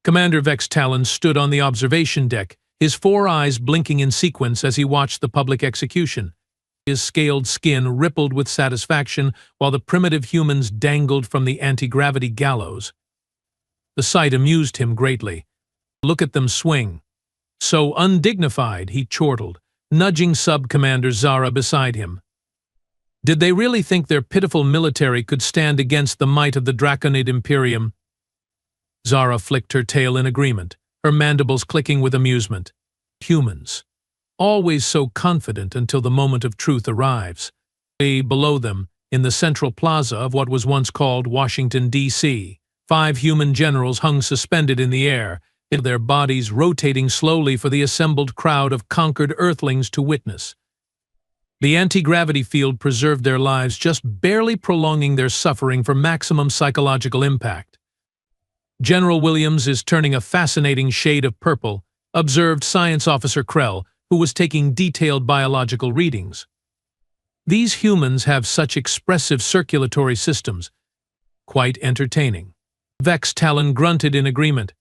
Commander Vex Talon stood on the observation deck, his four eyes blinking in sequence as he watched the public execution. His scaled skin rippled with satisfaction while the primitive humans dangled from the anti-gravity gallows. The sight amused him greatly. Look at them swing. So undignified, he chortled, nudging Sub-Commander Zara beside him. Did they really think their pitiful military could stand against the might of the Draconid Imperium? Zara flicked her tail in agreement, her mandibles clicking with amusement. Humans. Always so confident until the moment of truth arrives. Way below them, in the central plaza of what was once called Washington, D.C., 5 human generals hung suspended in the air, their bodies rotating slowly for the assembled crowd of conquered Earthlings to witness. The anti-gravity field preserved their lives, just barely prolonging their suffering for maximum psychological impact. General Williams is turning a fascinating shade of purple, observed Science Officer Krell, who was taking detailed biological readings. These humans have such expressive circulatory systems. Quite entertaining. Vex Talon grunted in agreement.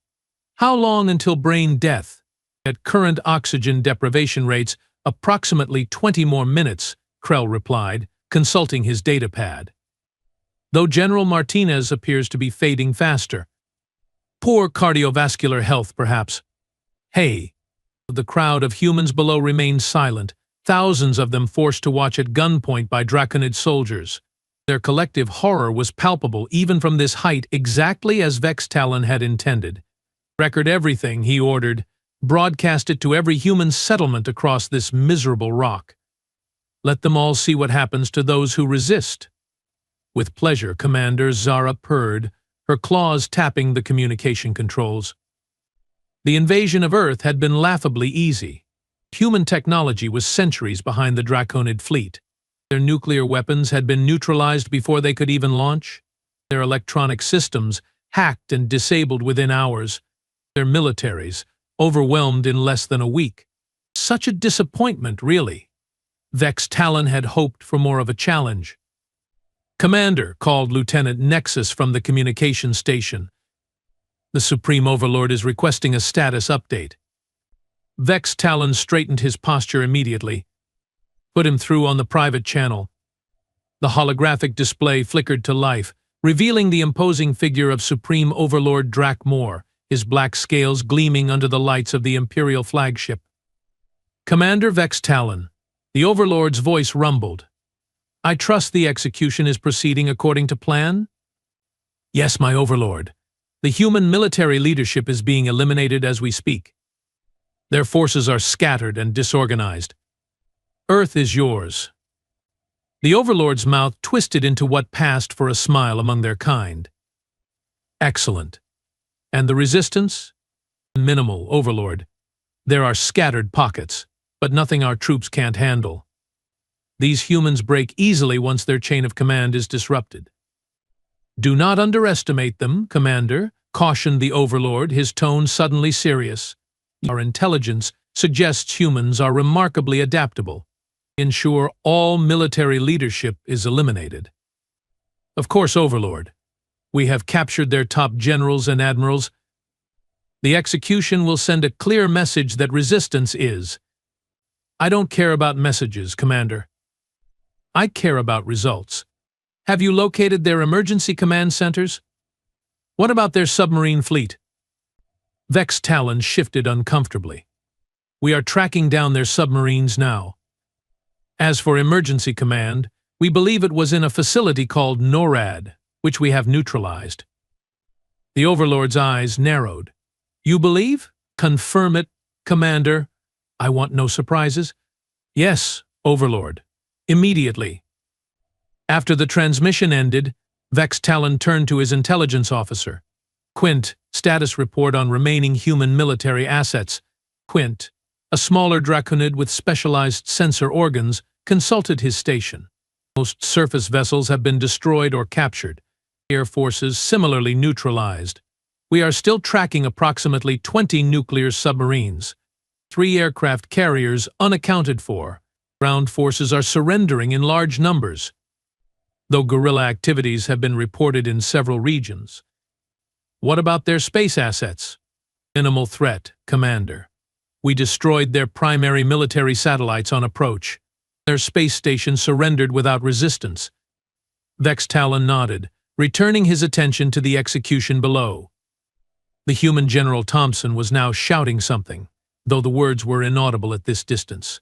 How long until brain death? At current oxygen deprivation rates, approximately 20 more minutes, Krell replied, consulting his datapad. Though General Martinez appears to be fading faster. Poor cardiovascular health, perhaps. Hey! The crowd of humans below remained silent, thousands of them forced to watch at gunpoint by Draconid soldiers. Their collective horror was palpable even from this height, exactly as Vex Talon had intended. Record everything, he ordered. Broadcast it to every human settlement across this miserable rock. Let them all see what happens to those who resist. With pleasure, Commander Zara purred, her claws tapping the communication controls. The invasion of Earth had been laughably easy. Human technology was centuries behind the Draconid fleet. Their nuclear weapons had been neutralized before they could even launch. Their electronic systems hacked and disabled within hours. Their militaries overwhelmed in less than a week. Such a disappointment, really. Vex Talon had hoped for more of a challenge. Commander, called Lieutenant Nexus from the communication station. The Supreme Overlord is requesting a status update. Vex Talon straightened his posture immediately. Put him through on the private channel. The holographic display flickered to life, revealing the imposing figure of Supreme Overlord Drac Moore, his black scales gleaming under the lights of the Imperial flagship. Commander Vex Talon, the Overlord's voice rumbled. I trust the execution is proceeding according to plan? Yes, my Overlord. The human military leadership is being eliminated as we speak. Their forces are scattered and disorganized. Earth is yours. The Overlord's mouth twisted into what passed for a smile among their kind. Excellent. And the resistance? Minimal, Overlord. There are scattered pockets, but nothing our troops can't handle. These humans break easily once their chain of command is disrupted. Do not underestimate them, Commander, cautioned the Overlord, his tone suddenly serious. Our intelligence suggests humans are remarkably adaptable. Ensure all military leadership is eliminated. Of course, Overlord. We have captured their top generals and admirals. The execution will send a clear message that resistance is. I don't care about messages, Commander. I care about results. Have you located their emergency command centers? What about their submarine fleet? Vex Talon shifted uncomfortably. We are tracking down their submarines now. As for emergency command, we believe it was in a facility called NORAD, which we have neutralized. The Overlord's eyes narrowed. You believe? Confirm it, Commander. I want no surprises. Yes, Overlord. Immediately. After the transmission ended, Vex Talon turned to his intelligence officer. Quint, status report on remaining human military assets. Quint, a smaller Draconid with specialized sensor organs, consulted his station. Most surface vessels have been destroyed or captured. Air forces similarly neutralized. We are still tracking approximately 20 nuclear submarines. 3 aircraft carriers unaccounted for. Ground forces are surrendering in large numbers, though guerrilla activities have been reported in several regions. What about their space assets? Minimal threat, Commander. We destroyed their primary military satellites on approach. Their space station surrendered without resistance. Vex Talon nodded, returning his attention to the execution below. The human General Thompson was now shouting something, though the words were inaudible at this distance.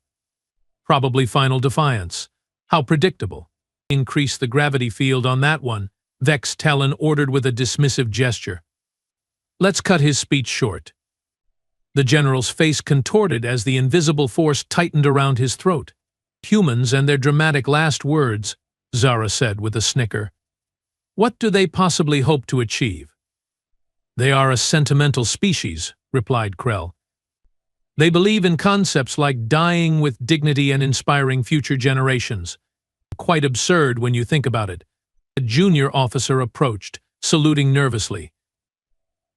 Probably final defiance. How predictable. Increase the gravity field on that one, Vex Talon ordered with a dismissive gesture. Let's cut his speech short. The general's face contorted as the invisible force tightened around his throat. Humans and their dramatic last words, Zara said with a snicker. What do they possibly hope to achieve? They are a sentimental species, replied Krell. They believe in concepts like dying with dignity and inspiring future generations. Quite absurd when you think about it. A junior officer approached, saluting nervously.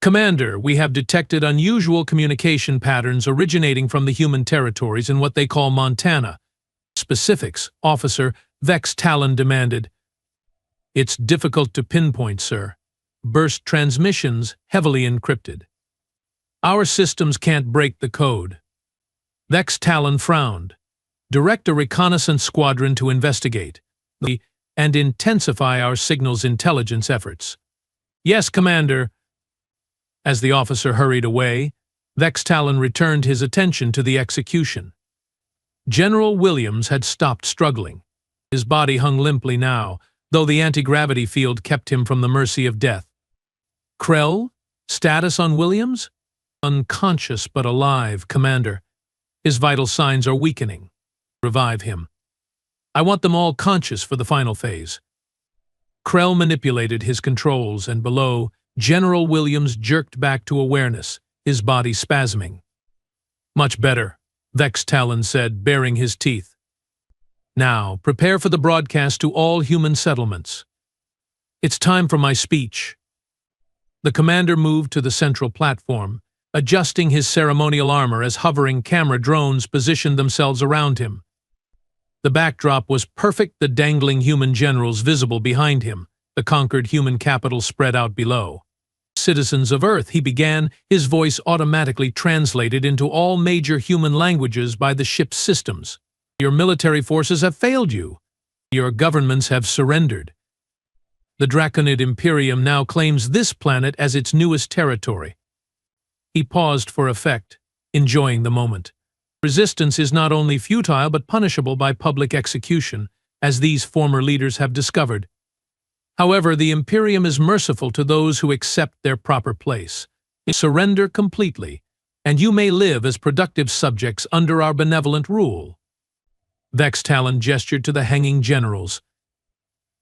Commander, we have detected unusual communication patterns originating from the human territories in what they call Montana. Specifics, Officer, Vex Talon demanded. It's difficult to pinpoint, sir. Burst transmissions heavily encrypted. Our systems can't break the code. Vex Talon frowned. Direct a reconnaissance squadron to investigate and intensify our signals intelligence efforts. Yes, Commander. As the officer hurried away, Vex Talon returned his attention to the execution. General Williams had stopped struggling. His body hung limply now, though the anti-gravity field kept him from the mercy of death. Krell? Status on Williams? Unconscious but alive, Commander. His vital signs are weakening. Revive him. I want them all conscious for the final phase. Krell manipulated his controls, and below, General Williams jerked back to awareness, his body spasming. Much better, Vex Talon said, baring his teeth. Now, prepare for the broadcast to all human settlements. It's time for my speech. The commander moved to the central platform, adjusting his ceremonial armor as hovering camera drones positioned themselves around him. The backdrop was perfect, the dangling human generals visible behind him, the conquered human capital spread out below. Citizens of Earth, he began, his voice automatically translated into all major human languages by the ship's systems. Your military forces have failed you. Your governments have surrendered. The Draconid Imperium now claims this planet as its newest territory. He paused for effect, enjoying the moment. Resistance is not only futile but punishable by public execution, as these former leaders have discovered. However, the Imperium is merciful to those who accept their proper place. Surrender completely, and you may live as productive subjects under our benevolent rule. Vex Talon gestured to the hanging generals.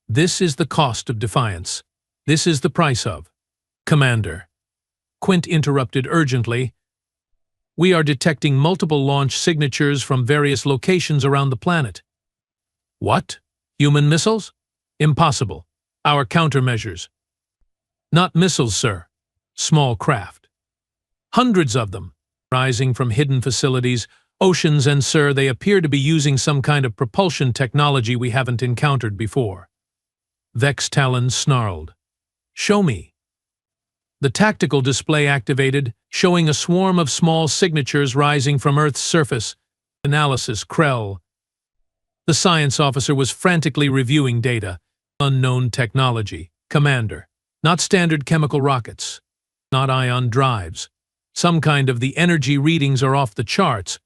This is the cost of defiance. This is the price of. Commander. Quint interrupted urgently. We are detecting multiple launch signatures from various locations around the planet. What? Human missiles? Impossible. Our countermeasures. Not missiles, sir. Small craft. Hundreds of them, rising from hidden facilities, oceans, and sir, they appear to be using some kind of propulsion technology we haven't encountered before. Vex Talon snarled. Show me. The tactical display activated, showing a swarm of small signatures rising from Earth's surface. Analysis, Krell. The science officer was frantically reviewing data. Unknown technology, Commander. Not standard chemical rockets. Not ion drives. Some kind of the energy readings are off the charts.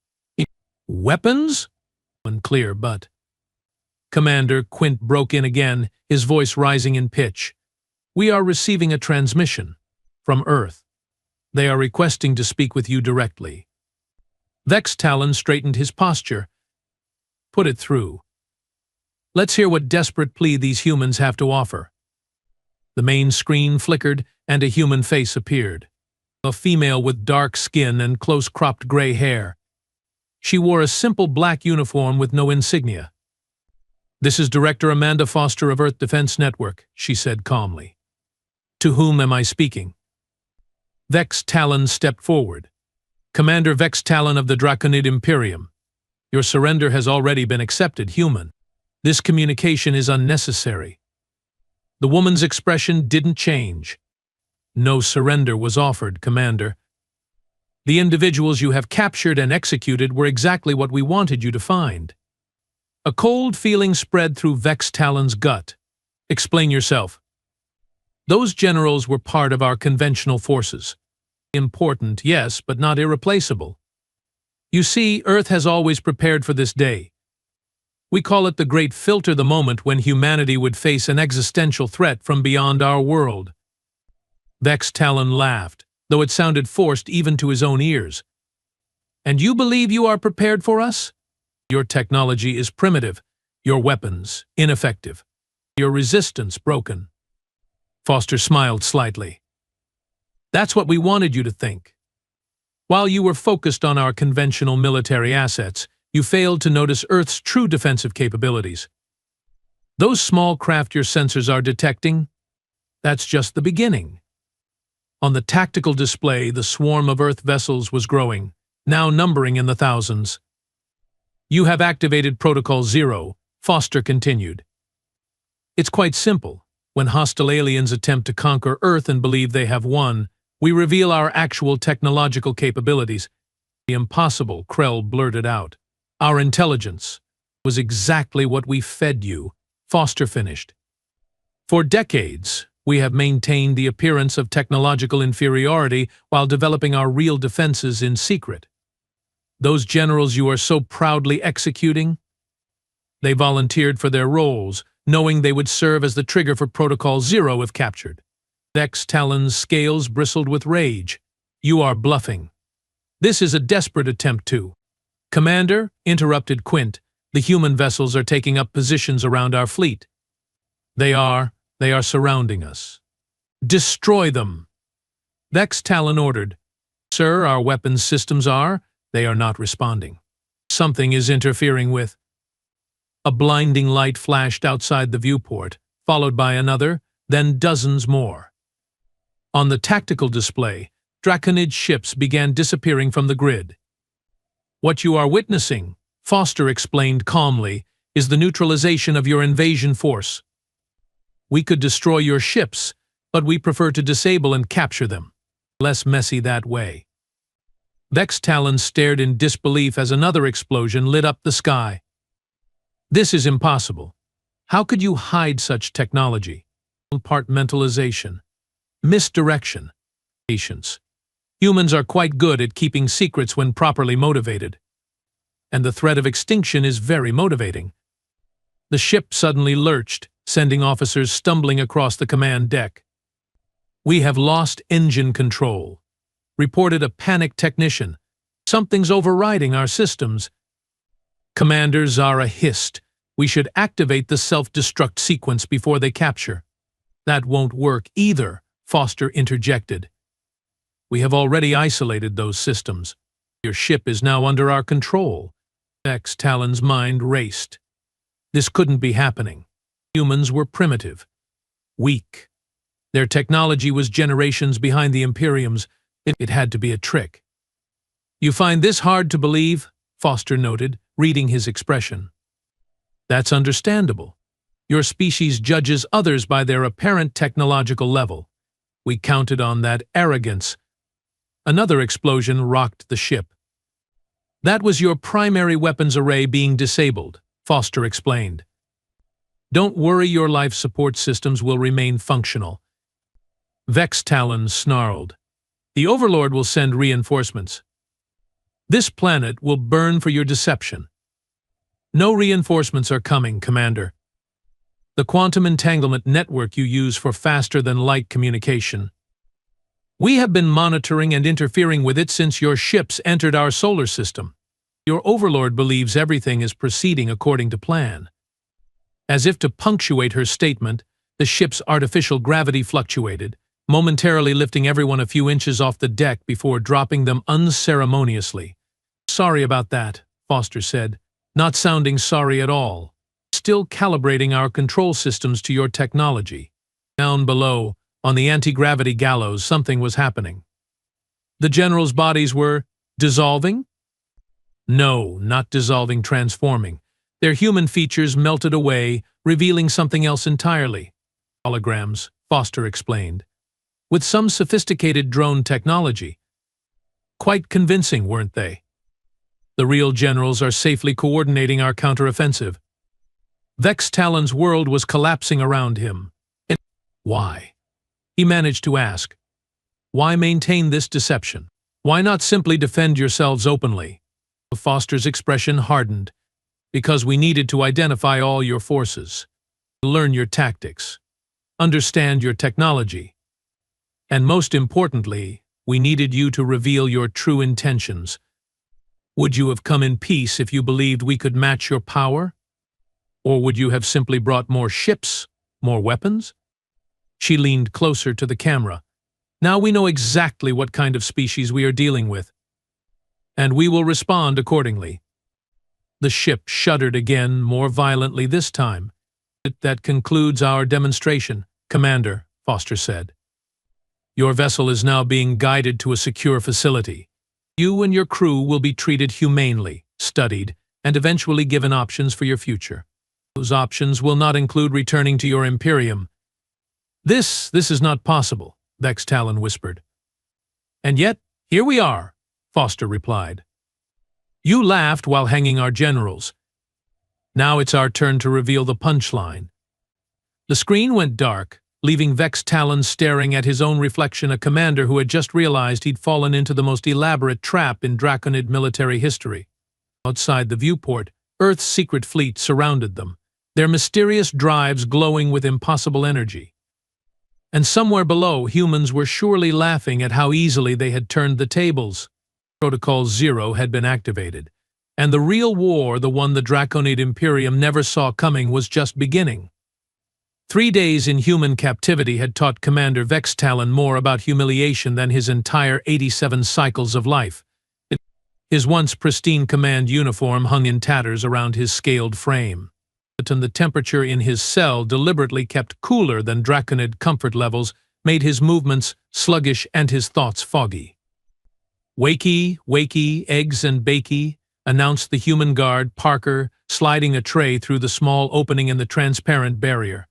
Weapons? Unclear, but... Commander, Quint broke in again, his voice rising in pitch. We are receiving a transmission. From Earth. They are requesting to speak with you directly. Vex Talon straightened his posture. Put it through. Let's hear what desperate plea these humans have to offer. The main screen flickered, and a human face appeared. A female with dark skin and close-cropped gray hair. She wore a simple black uniform with no insignia. This is Director Amanda Foster of Earth Defense Network, she said calmly. To whom am I speaking? Vex Talon stepped forward. Commander Vex Talon of the Draconid Imperium. Your surrender has already been accepted, human. This communication is unnecessary. The woman's expression didn't change. No surrender was offered, Commander. The individuals you have captured and executed were exactly what we wanted you to find. A cold feeling spread through Vex Talon's gut. Explain yourself. Those generals were part of our conventional forces. Important, yes, but not irreplaceable. You see, Earth has always prepared for this day. We call it the Great Filter, the moment when humanity would face an existential threat from beyond our world. Vex Talon laughed, though it sounded forced even to his own ears. And you believe you are prepared for us? Your technology is primitive, your weapons ineffective, your resistance broken. Foster smiled slightly. That's what we wanted you to think. While you were focused on our conventional military assets, you failed to notice Earth's true defensive capabilities. Those small craft your sensors are detecting, that's just the beginning. On the tactical display, the swarm of Earth vessels was growing, now numbering in the thousands. You have activated Protocol Zero, Foster continued. It's quite simple. When hostile aliens attempt to conquer Earth and believe they have won, we reveal our actual technological capabilities. The impossible, Krell blurted out. Our intelligence was exactly what we fed you, Foster finished. For decades, we have maintained the appearance of technological inferiority while developing our real defenses in secret. Those generals you are so proudly executing? They volunteered for their roles, knowing they would serve as the trigger for Protocol Zero if captured. Vex Talon's scales bristled with rage. You are bluffing. This is a desperate attempt to. Commander, interrupted Quint, the human vessels are taking up positions around our fleet. They are surrounding us. Destroy them. Vex Talon ordered. Sir, our weapons systems they are not responding. Something is interfering with. A blinding light flashed outside the viewport, followed by another, then dozens more. On the tactical display, Draconid ships began disappearing from the grid. What you are witnessing, Foster explained calmly, is the neutralization of your invasion force. We could destroy your ships, but we prefer to disable and capture them. Less messy that way. Vex Talon stared in disbelief as another explosion lit up the sky. This is impossible. How could you hide such technology? Compartmentalization. Misdirection. Patience. Humans are quite good at keeping secrets when properly motivated. And the threat of extinction is very motivating. The ship suddenly lurched, sending officers stumbling across the command deck. We have lost engine control, reported a panicked technician. Something's overriding our systems. Commander Zara hissed. We should activate the self-destruct sequence before they capture. That won't work either, Foster interjected. We have already isolated those systems. Your ship is now under our control. Vex Talon's mind raced. This couldn't be happening. Humans were primitive, weak. Their technology was generations behind the Imperium's. It had to be a trick. You find this hard to believe? Foster noted, reading his expression. That's understandable. Your species judges others by their apparent technological level. We counted on that arrogance. Another explosion rocked the ship. That was your primary weapons array being disabled, Foster explained. Don't worry, your life support systems will remain functional. Vex Talon snarled. The Overlord will send reinforcements. This planet will burn for your deception. No reinforcements are coming, Commander. The quantum entanglement network you use for faster-than-light communication. We have been monitoring and interfering with it since your ships entered our solar system. Your Overlord believes everything is proceeding according to plan. As if to punctuate her statement, the ship's artificial gravity fluctuated, momentarily lifting everyone a few inches off the deck before dropping them unceremoniously. Sorry about that, Foster said, not sounding sorry at all. Still calibrating our control systems to your technology. Down below, on the anti-gravity gallows, something was happening. The generals' bodies were dissolving? No, not dissolving, transforming. Their human features melted away, revealing something else entirely. Holograms, Foster explained. With some sophisticated drone technology. Quite convincing, weren't they? The real generals are safely coordinating our counteroffensive. Vex Talon's world was collapsing around him. Why? He managed to ask. Why maintain this deception? Why not simply defend yourselves openly? Foster's expression hardened. Because we needed to identify all your forces, learn your tactics, understand your technology, and most importantly, we needed you to reveal your true intentions. Would you have come in peace if you believed we could match your power? Or would you have simply brought more ships, more weapons? She leaned closer to the camera. Now we know exactly what kind of species we are dealing with, and we will respond accordingly. The ship shuddered again, more violently this time. That concludes our demonstration, Commander, Foster said. Your vessel is now being guided to a secure facility. You and your crew will be treated humanely, studied, and eventually given options for your future. Those options will not include returning to your Imperium. This is not possible, Vex Talon whispered. And yet, here we are, Foster replied. You laughed while hanging our generals. Now it's our turn to reveal the punchline. The screen went dark, leaving Vex Talon staring at his own reflection, a commander who had just realized he'd fallen into the most elaborate trap in Draconid military history. Outside the viewport, Earth's secret fleet surrounded them, their mysterious drives glowing with impossible energy. And somewhere below, humans were surely laughing at how easily they had turned the tables. Protocol Zero had been activated, and the real war, the one the Draconid Imperium never saw coming, was just beginning. 3 days in human captivity had taught Commander Vex Talon more about humiliation than his entire 87 cycles of life. His once pristine command uniform hung in tatters around his scaled frame, and the temperature in his cell, deliberately kept cooler than Draconid comfort levels, made his movements sluggish and his thoughts foggy. Wakey, wakey, eggs and bakey, announced the human guard, Parker, sliding a tray through the small opening in the transparent barrier.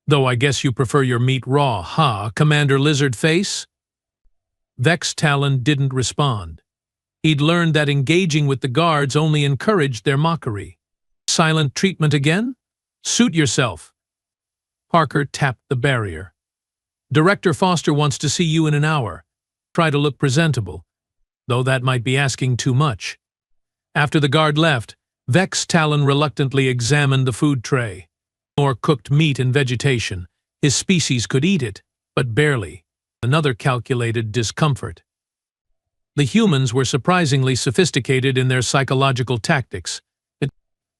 Though I guess you prefer your meat raw, huh, Commander Lizardface? Vex Talon didn't respond. He'd learned that engaging with the guards only encouraged their mockery. Silent treatment again? Suit yourself. Parker tapped the barrier. Director Foster wants to see you in an hour. Try to look presentable, though that might be asking too much. After the guard left, Vex Talon reluctantly examined the food tray. More cooked meat and vegetation. His species could eat it, but barely. Another calculated discomfort. The humans were surprisingly sophisticated in their psychological tactics.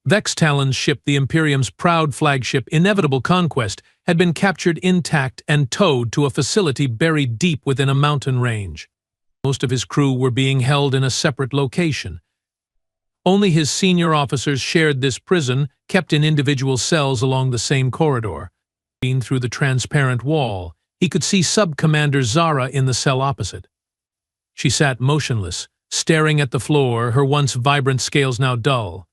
Vex Talon's ship, the Imperium's proud flagship, Inevitable Conquest, had been captured intact and towed to a facility buried deep within a mountain range. Most of his crew were being held in a separate location. Only his senior officers shared this prison, kept in individual cells along the same corridor. Seen through the transparent wall, he could see Sub-Commander Zara in the cell opposite. She sat motionless, staring at the floor, her once vibrant scales now dull.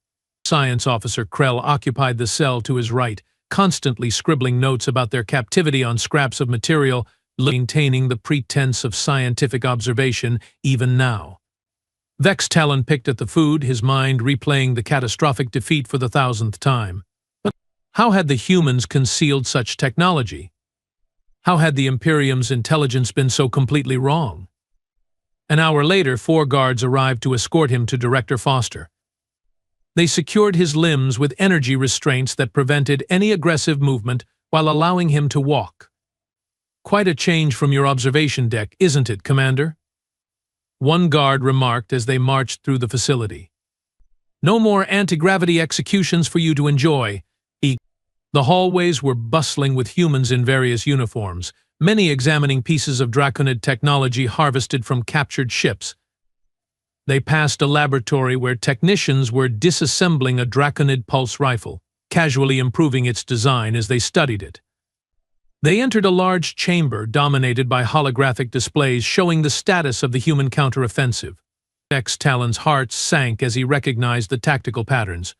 Science Officer Krell occupied the cell to his right, constantly scribbling notes about their captivity on scraps of material, maintaining the pretense of scientific observation even now. Vex Talon picked at the food, his mind replaying the catastrophic defeat for the 1000th time. But how had the humans concealed such technology? How had the Imperium's intelligence been so completely wrong? An hour later, 4 guards arrived to escort him to Director Foster. They secured his limbs with energy restraints that prevented any aggressive movement while allowing him to walk. Quite a change from your observation deck, isn't it, Commander? One guard remarked as they marched through the facility. No more anti-gravity executions for you to enjoy. The hallways were bustling with humans in various uniforms, many examining pieces of Draconid technology harvested from captured ships. They passed a laboratory where technicians were disassembling a Draconid pulse rifle, casually improving its design as they studied it. They entered a large chamber dominated by holographic displays showing the status of the human counteroffensive. Vex Talon's heart sank as he recognized the tactical patterns.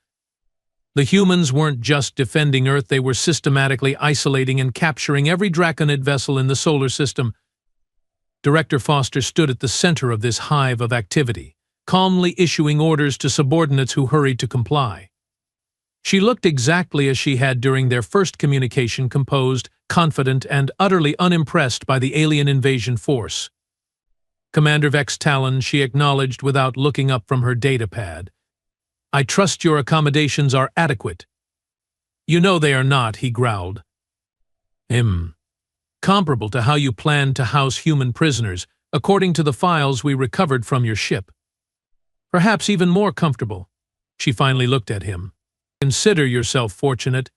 The humans weren't just defending Earth, they were systematically isolating and capturing every Draconid vessel in the solar system. Director Foster stood at the center of this hive of activity, calmly issuing orders to subordinates who hurried to comply. She looked exactly as she had during their first communication, composed, confident, and utterly unimpressed by the alien invasion force. Commander Vex Talon, she acknowledged without looking up from her datapad. I trust your accommodations are adequate. You know they are not, he growled. Comparable to how you planned to house human prisoners, according to the files we recovered from your ship. Perhaps even more comfortable. She finally looked at him. Consider yourself fortunate.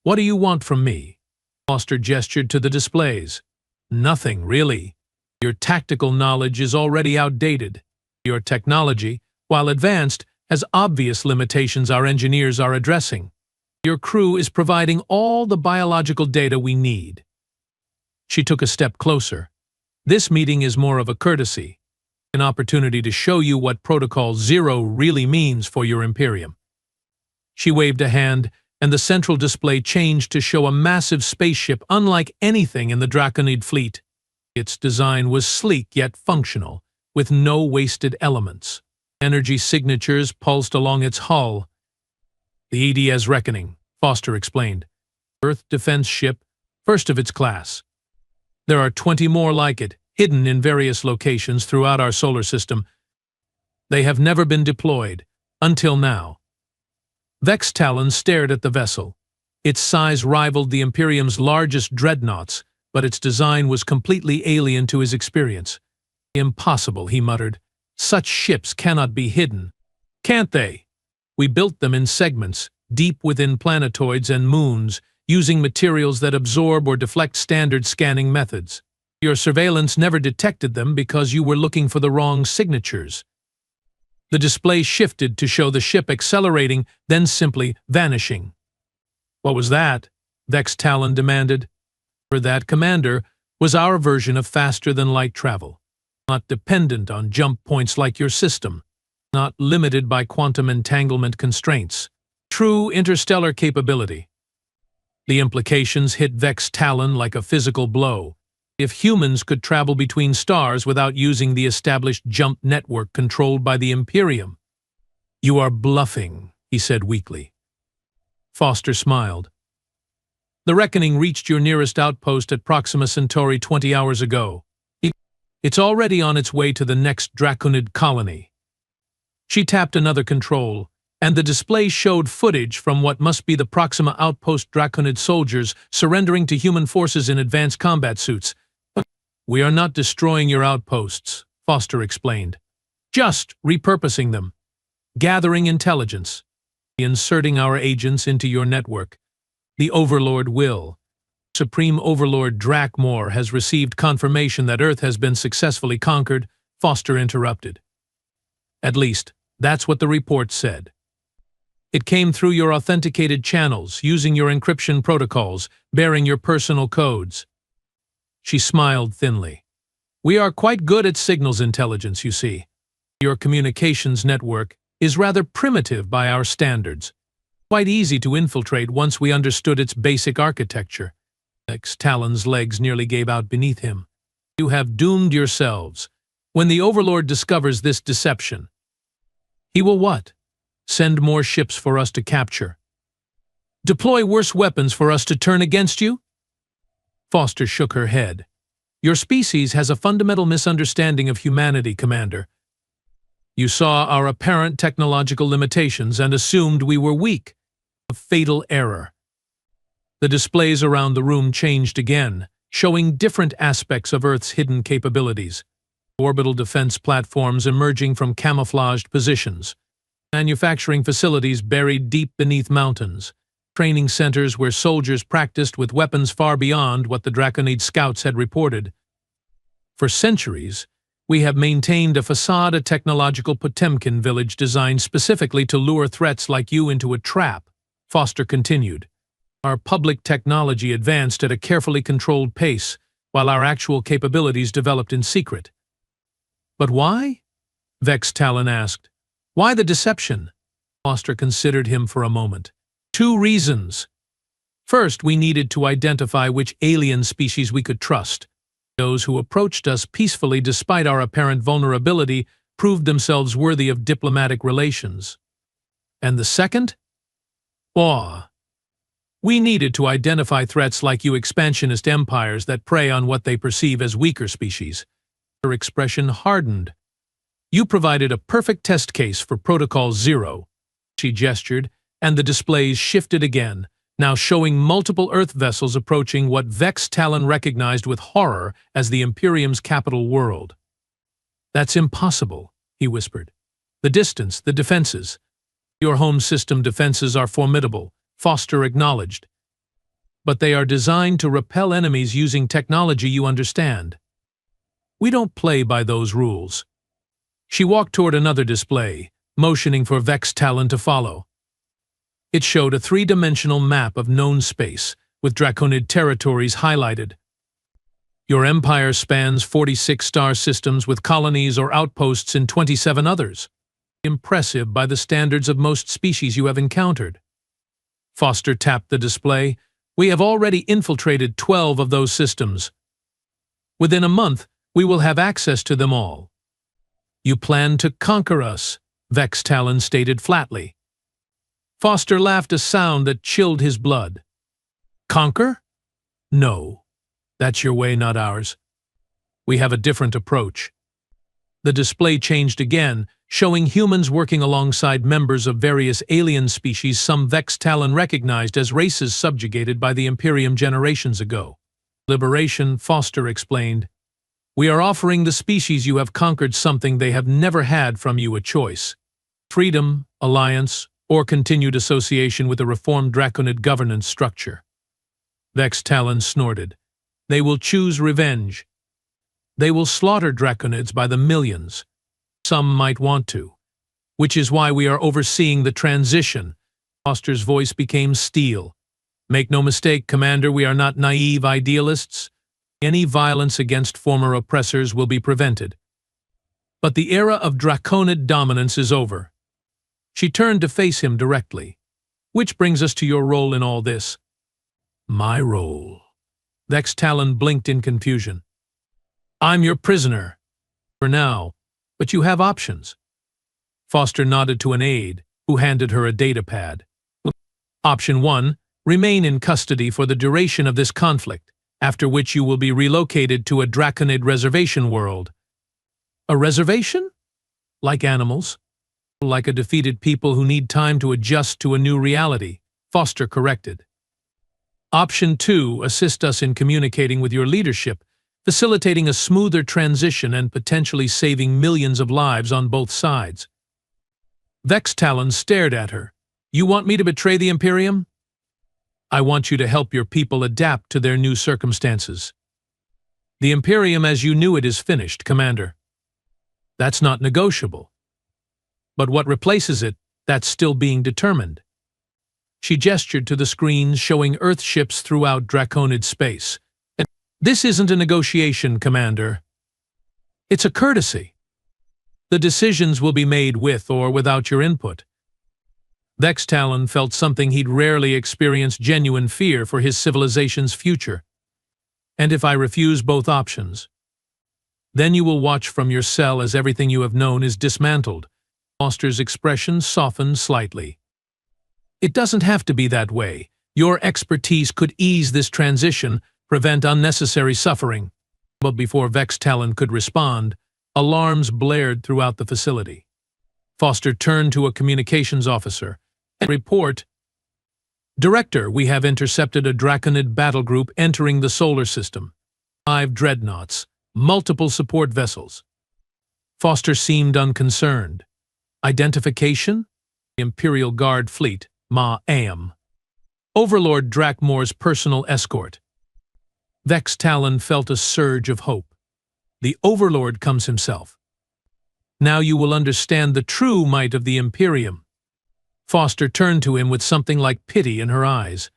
What do you want from me? Foster gestured to the displays. Nothing, really. Your tactical knowledge is already outdated. Your technology, while advanced, has obvious limitations our engineers are addressing. Your crew is providing all the biological data we need. She took a step closer. This meeting is more of a courtesy, an opportunity to show you what Protocol Zero really means for your Imperium. She waved a hand, and the central display changed to show a massive spaceship unlike anything in the Draconid fleet. Its design was sleek yet functional, with no wasted elements. Energy signatures pulsed along its hull. The EDS Reckoning, Foster explained. Earth defense ship, first of its class. There are 20 more like it, hidden in various locations throughout our solar system. They have never been deployed, until now. Vex Talon stared at the vessel. Its size rivaled the Imperium's largest dreadnoughts, but its design was completely alien to his experience. Impossible, he muttered. Such ships cannot be hidden. Can't they? We built them in segments, deep within planetoids and moons, using materials that absorb or deflect standard scanning methods. Your surveillance never detected them because you were looking for the wrong signatures. The display shifted to show the ship accelerating, then simply vanishing. What was that? Vex Talon demanded. For that, Commander, was our version of faster-than-light travel. Not dependent on jump points like your system. Not limited by quantum entanglement constraints. True interstellar capability. The implications hit Vex Talon like a physical blow. If humans could travel between stars without using the established jump network controlled by the Imperium. You are bluffing, he said weakly. Foster smiled. The Reckoning reached your nearest outpost at Proxima Centauri 20 hours ago. It's already on its way to the next Draconid colony. She tapped another control, and the display showed footage from what must be the Proxima outpost Draconid soldiers surrendering to human forces in advanced combat suits. We are not destroying your outposts, Foster explained. Just repurposing them. Gathering intelligence. Inserting our agents into your network. The Overlord will. Supreme Overlord Drakmor has received confirmation that Earth has been successfully conquered, Foster interrupted. At least, that's what the report said. It came through your authenticated channels, using your encryption protocols, bearing your personal codes. She smiled thinly. We are quite good at signals intelligence, you see. Your communications network is rather primitive by our standards. Quite easy to infiltrate once we understood its basic architecture. Vex Talon's legs nearly gave out beneath him. You have doomed yourselves. When the Overlord discovers this deception, he will what? Send more ships for us to capture. Deploy worse weapons for us to turn against you? Foster shook her head. Your species has a fundamental misunderstanding of humanity, Commander. You saw our apparent technological limitations and assumed we were weak. A fatal error. The displays around the room changed again, showing different aspects of Earth's hidden capabilities. Orbital defense platforms emerging from camouflaged positions. Manufacturing facilities buried deep beneath mountains. Training centers where soldiers practiced with weapons far beyond what the Draconid scouts had reported. For centuries, we have maintained a facade, a technological Potemkin village designed specifically to lure threats like you into a trap, Foster continued. Our public technology advanced at a carefully controlled pace, while our actual capabilities developed in secret. But why? Vex Talon asked. Why the deception? Foster considered him for a moment. 2 reasons. First, we needed to identify which alien species we could trust. Those who approached us peacefully despite our apparent vulnerability proved themselves worthy of diplomatic relations. And the second? Awe. We needed to identify threats like you expansionist empires that prey on what they perceive as weaker species. Her expression hardened. You provided a perfect test case for Protocol Zero. She gestured, and the displays shifted again, now showing multiple Earth vessels approaching what Vex Talon recognized with horror as the Imperium's capital world. That's impossible, he whispered. The distance, the defenses. Your home system defenses are formidable, Foster acknowledged. But they are designed to repel enemies using technology you understand. We don't play by those rules. She walked toward another display, motioning for Vex Talon to follow. It showed a three-dimensional map of known space, with Draconid territories highlighted. Your empire spans 46 star systems with colonies or outposts in 27 others. Impressive by the standards of most species you have encountered. Foster tapped the display. We have already infiltrated 12 of those systems. Within a month, we will have access to them all. You plan to conquer us, Vex Talon stated flatly. Foster laughed a sound that chilled his blood. Conquer? No. That's your way, not ours. We have a different approach. The display changed again, showing humans working alongside members of various alien species some Vex Talon recognized as races subjugated by the Imperium generations ago. Liberation, Foster explained. We are offering the species you have conquered something they have never had from you, a choice. Freedom, alliance, or continued association with a reformed Draconid governance structure. Vex Talon snorted. They will choose revenge. They will slaughter Draconids by the millions. Some might want to. Which is why we are overseeing the transition. Foster's voice became steel. Make no mistake, Commander, we are not naive idealists. Any violence against former oppressors will be prevented. But the era of Draconid dominance is over. She turned to face him directly. Which brings us to your role in all this. My role. Vex Talon blinked in confusion. I'm your prisoner. For now. But you have options. Foster nodded to an aide, who handed her a data pad. Option 1. Remain in custody for the duration of this conflict, after which you will be relocated to a Draconid reservation world. A reservation? Like animals? Like a defeated people who need time to adjust to a new reality, Foster corrected. Option 2. Assist us in communicating with your leadership, facilitating a smoother transition and potentially saving millions of lives on both sides. Vex Talon stared at her. You want me to betray the Imperium? I want you to help your people adapt to their new circumstances. The Imperium as you knew it is finished, Commander. That's not negotiable. But what replaces it, that's still being determined. She gestured to the screens showing Earth ships throughout Draconid space. This isn't a negotiation, Commander. It's a courtesy. The decisions will be made with or without your input. Vex Talon felt something he'd rarely experienced: genuine fear for his civilization's future. And if I refuse both options, then you will watch from your cell as everything you have known is dismantled. Foster's expression softened slightly. It doesn't have to be that way. Your expertise could ease this transition, prevent unnecessary suffering. But before Vex Talon could respond, alarms blared throughout the facility. Foster turned to a communications officer. Report. Director, we have intercepted a Draconid battle group entering the solar system. 5 dreadnoughts, multiple support vessels. Foster seemed unconcerned. Identification? Imperial Guard Fleet, Ma-Am. Overlord Drakmore's personal escort. Vex Talon felt a surge of hope. The Overlord comes himself. Now you will understand the true might of the Imperium. Foster turned to him with something like pity in her eyes.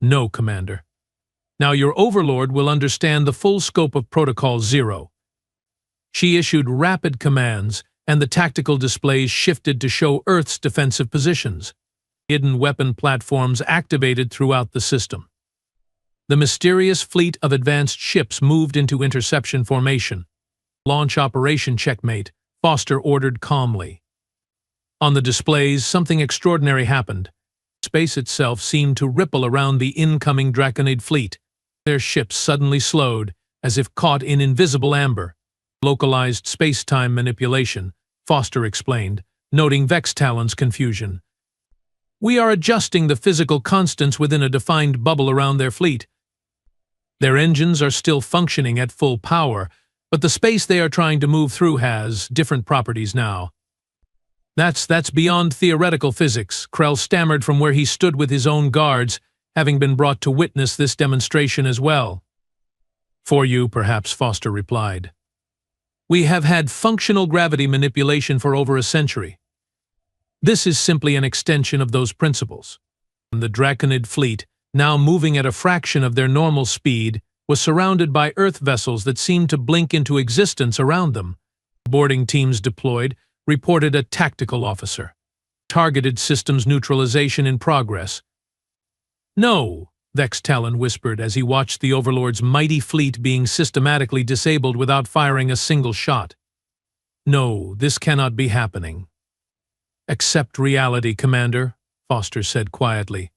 No, Commander. Now your Overlord will understand the full scope of Protocol Zero. She issued rapid commands, and the tactical displays shifted to show Earth's defensive positions. Hidden weapon platforms activated throughout the system. The mysterious fleet of advanced ships moved into interception formation. Launch operation checkmate, Foster ordered calmly. On the displays, something extraordinary happened. Space itself seemed to ripple around the incoming Draconid fleet. Their ships suddenly slowed, as if caught in invisible amber. Localized space-time manipulation, Foster explained, noting Vex Talon's confusion. We are adjusting the physical constants within a defined bubble around their fleet. Their engines are still functioning at full power, but the space they are trying to move through has different properties now. That's beyond theoretical physics, Krell stammered from where he stood with his own guards, having been brought to witness this demonstration as well. For you, perhaps, Foster replied. We have had functional gravity manipulation for over a century. This is simply an extension of those principles. The Draconid fleet, now moving at a fraction of their normal speed, was surrounded by Earth vessels that seemed to blink into existence around them. Boarding teams deployed, reported a tactical officer. Targeted systems neutralization in progress. No, Vex Talon whispered as he watched the Overlord's mighty fleet being systematically disabled without firing a single shot. No, this cannot be happening. Accept reality, Commander, Foster said quietly.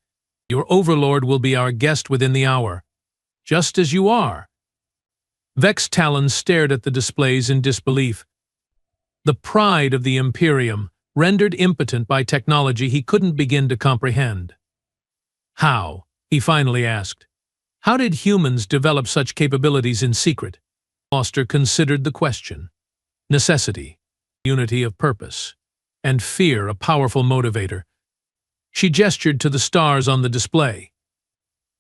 Your Overlord will be our guest within the hour. Just as you are. Vex Talon stared at the displays in disbelief. The pride of the Imperium, rendered impotent by technology he couldn't begin to comprehend. How? He finally asked. How did humans develop such capabilities in secret? Foster considered the question. Necessity, unity of purpose, and fear a powerful motivator. She gestured to the stars on the display.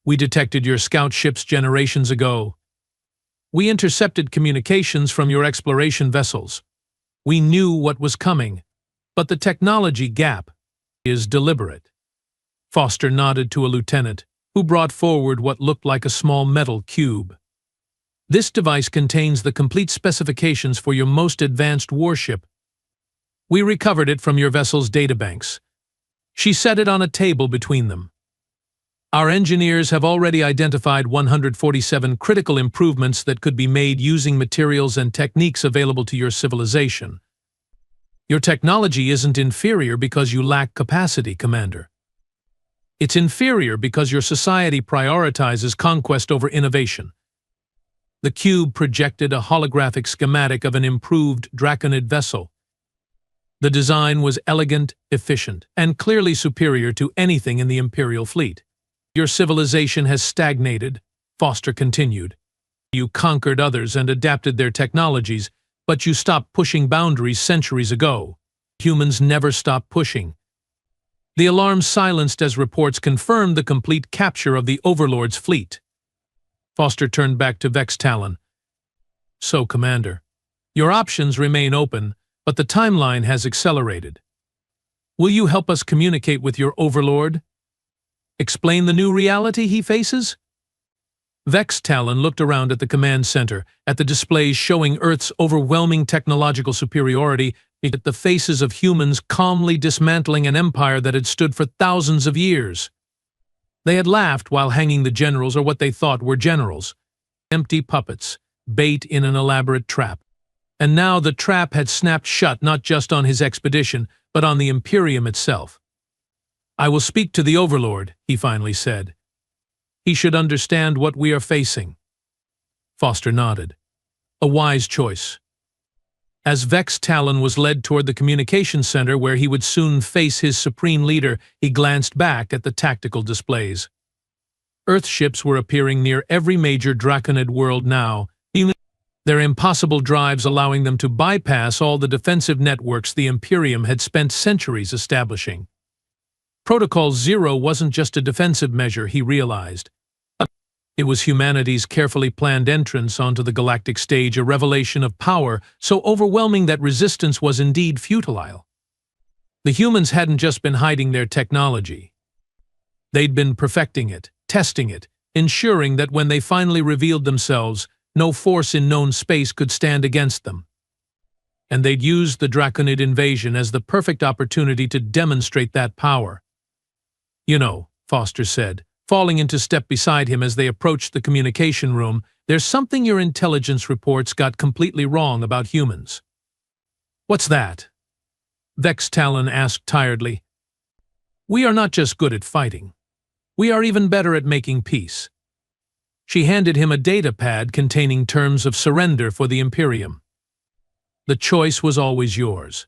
We detected your scout ships generations ago. We intercepted communications from your exploration vessels. We knew what was coming, but the technology gap is deliberate. Foster nodded to a lieutenant, who brought forward what looked like a small metal cube. This device contains the complete specifications for your most advanced warship. We recovered it from your vessel's databanks. She set it on a table between them. Our engineers have already identified 147 critical improvements that could be made using materials and techniques available to your civilization. Your technology isn't inferior because you lack capacity, Commander. It's inferior because your society prioritizes conquest over innovation. The cube projected a holographic schematic of an improved Draconid vessel. The design was elegant, efficient, and clearly superior to anything in the Imperial fleet. Your civilization has stagnated, Foster continued. You conquered others and adapted their technologies, but you stopped pushing boundaries centuries ago. Humans never stop pushing. The alarm silenced as reports confirmed the complete capture of the Overlord's fleet. Foster turned back to Vex Talon. So, Commander, your options remain open, but the timeline has accelerated. Will you help us communicate with your Overlord? Explain the new reality he faces? Vex Talon looked around at the command center, at the displays showing Earth's overwhelming technological superiority, at the faces of humans calmly dismantling an empire that had stood for thousands of years. They had laughed while hanging the generals or what they thought were generals. Empty puppets, bait in an elaborate trap. And now the trap had snapped shut not just on his expedition, but on the Imperium itself. I will speak to the Overlord, he finally said. He should understand what we are facing. Foster nodded. A wise choice. As Vex Talon was led toward the communications center where he would soon face his supreme leader, he glanced back at the tactical displays. Earth ships were appearing near every major Draconid world now, their impossible drives allowing them to bypass all the defensive networks the Imperium had spent centuries establishing. Protocol Zero wasn't just a defensive measure, he realized. It was humanity's carefully planned entrance onto the galactic stage, a revelation of power so overwhelming that resistance was indeed futile. The humans hadn't just been hiding their technology. They'd been perfecting it, testing it, ensuring that when they finally revealed themselves, no force in known space could stand against them. And they'd used the Draconid invasion as the perfect opportunity to demonstrate that power. You know, Foster said, falling into step beside him as they approached the communication room. "There's something your intelligence reports got completely wrong about humans." "What's that?" Vex Talon asked tiredly. "We are not just good at fighting. We are even better at making peace." She handed him a data pad containing terms of surrender for the Imperium. "The choice was always yours.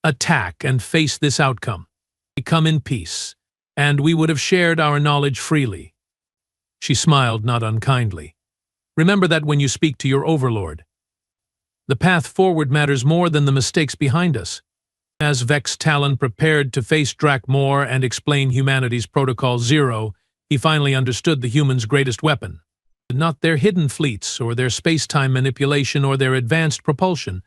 Attack and face this outcome. Come in peace, and we would have shared our knowledge freely." She smiled not unkindly. "Remember that when you speak to your overlord. The path forward matters more than the mistakes behind us." As Vex Talon prepared to face Drakmor and explain humanity's Protocol Zero, he finally understood the humans' greatest weapon. Not their hidden fleets, or their space-time manipulation, or their advanced propulsion.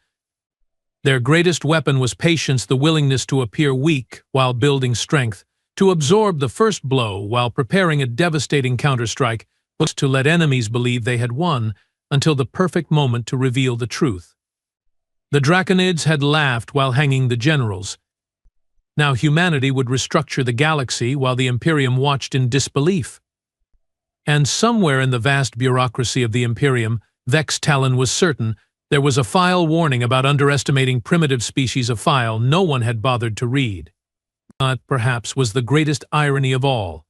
Their greatest weapon was patience, the willingness to appear weak while building strength, to absorb the first blow while preparing a devastating counterstrike, was to let enemies believe they had won until the perfect moment to reveal the truth. The Draconids had laughed while hanging the generals. Now humanity would restructure the galaxy while the Imperium watched in disbelief. And somewhere in the vast bureaucracy of the Imperium, Vex Talon was certain there was a file warning about underestimating primitive species of file no one had bothered to read. That, perhaps, was the greatest irony of all.